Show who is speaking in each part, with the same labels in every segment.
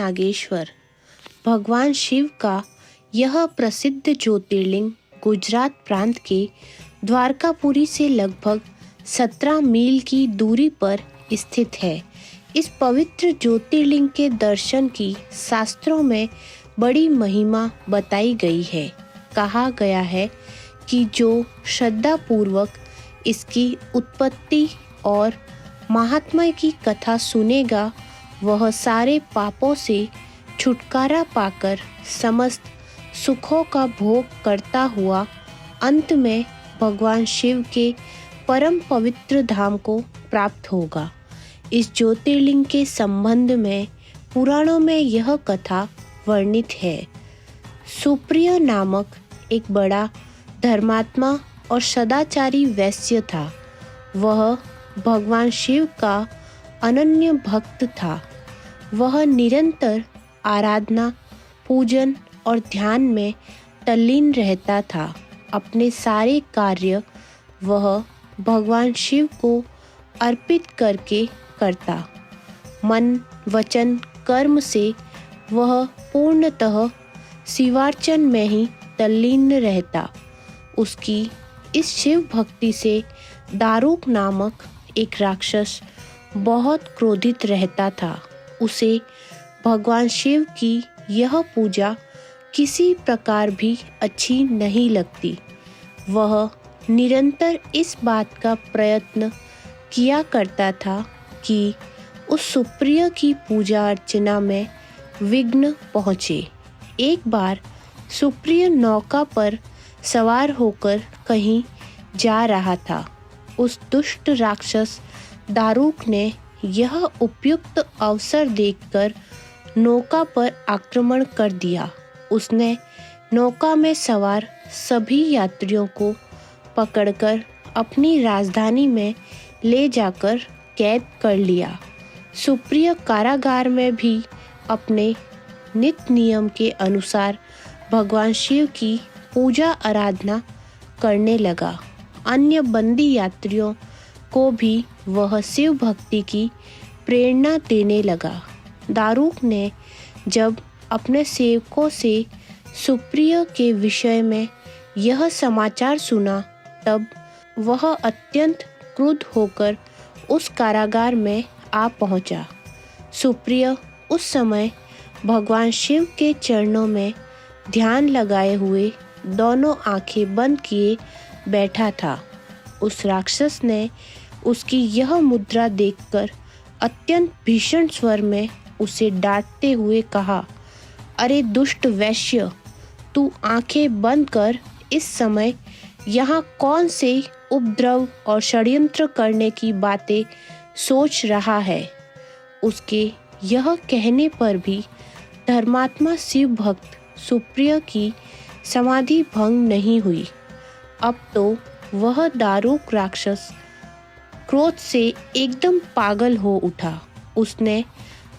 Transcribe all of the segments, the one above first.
Speaker 1: नागेश्वर भगवान शिव का यह प्रसिद्ध ज्योतिर्लिंग गुजरात प्रांत के द्वारकापुरी से लगभग 17 मील की दूरी पर स्थित है। इस पवित्र ज्योतिर्लिंग के दर्शन की शास्त्रों में बड़ी महिमा बताई गई है। कहा गया है कि जो श्रद्धापूर्वक इसकी उत्पत्ति और महात्म्य की कथा सुनेगा वह सारे पापों से छुटकारा पाकर समस्त सुखों का भोग करता हुआ अंत में भगवान शिव के परम पवित्र धाम को प्राप्त होगा। इस ज्योतिर्लिंग के संबंध में पुराणों में यह कथा वर्णित है। सुप्रिय नामक एक बड़ा धर्मात्मा और सदाचारी वैश्य था। वह भगवान शिव का अनन्य भक्त था। वह निरंतर आराधना, पूजन और ध्यान में तल्लीन रहता था। अपने सारे कार्य वह भगवान शिव को अर्पित करके करता। मन, वचन, कर्म से वह पूर्णतः शिवार्चन में ही तल्लीन रहता। उसकी इस शिव भक्ति से दारुक नामक एक राक्षस बहुत क्रोधित रहता था। उसे भगवान शिव की यह पूजा किसी प्रकार भी अच्छी नहीं लगती। वह निरंतर इस बात का प्रयत्न किया करता था कि उस सुप्रिय की पूजा अर्चना में विघ्न पहुँचे। एक बार सुप्रिय नौका पर सवार होकर कहीं जा रहा था। उस दुष्ट राक्षस दारुक ने यह उपयुक्त अवसर देखकर नौका पर आक्रमण कर दिया। उसने नौका में सवार सभी यात्रियों को पकड़कर अपनी राजधानी में ले जाकर कैद कर लिया। सुप्रिय कारागार में भी अपने नित्य नियम के अनुसार भगवान शिव की पूजा आराधना करने लगा। अन्य बंदी यात्रियों को भी वह शिव भक्ति की प्रेरणा देने लगा। दारुक ने जब अपने सेवकों से सुप्रिय के विषय में यह समाचार सुना तब वह अत्यंत क्रुद्ध होकर उस कारागार में आ पहुंचा। सुप्रिय उस समय भगवान शिव के चरणों में ध्यान लगाए हुए दोनों आंखें बंद किए बैठा था। उस राक्षस ने उसकी यह मुद्रा देखकर अत्यंत भीषण स्वर में उसे डांटते हुए कहा, अरे दुष्ट वैश्य, तू आंखें बंद कर इस समय यहाँ कौन से उपद्रव और षड्यंत्र करने की बातें सोच रहा है। उसके यह कहने पर भी धर्मात्मा शिव भक्त सुप्रिय की समाधि भंग नहीं हुई। अब तो वह दारुक राक्षस क्रोध से एकदम पागल हो उठा। उसने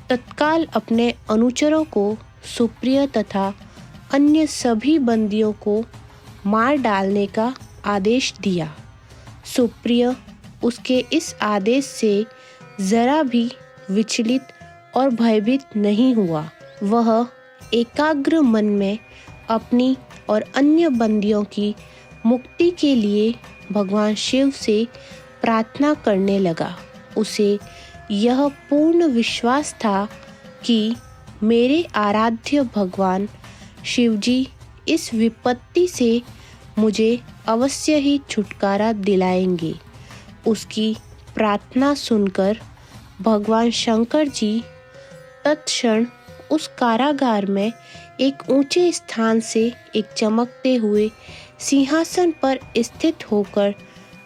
Speaker 1: तत्काल अपने अनुचरों को सुप्रिय तथा अन्य सभी बंदियों को मार डालने का आदेश दिया। सुप्रिय उसके इस आदेश से जरा भी विचलित और भयभीत नहीं हुआ। वह एकाग्र मन में अपनी और अन्य बंदियों की मुक्ति के लिए भगवान शिव से प्रार्थना करने लगा। उसे यह पूर्ण विश्वास था कि मेरे आराध्य भगवान शिवजी इस विपत्ति से मुझे अवश्य ही छुटकारा दिलाएंगे। उसकी प्रार्थना सुनकर भगवान शंकर जी तत्क्षण उस कारागार में एक ऊंचे स्थान से एक चमकते हुए सिंहासन पर स्थित होकर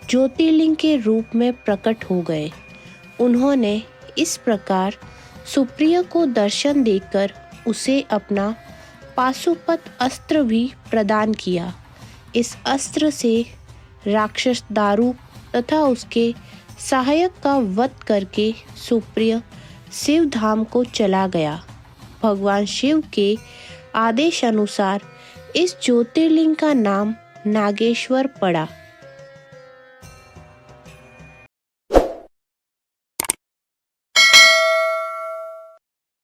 Speaker 1: ज्योतिर्लिंग के रूप में प्रकट हो गए। उन्होंने इस प्रकार सुप्रिय को दर्शन देकर उसे अपना पाशुपत अस्त्र भी प्रदान किया। इस अस्त्र से राक्षस दारुक तथा उसके सहायक का वध करके सुप्रिय शिव धाम को चला गया। भगवान शिव के आदेश अनुसार इस ज्योतिर्लिंग का नाम नागेश्वर पड़ा।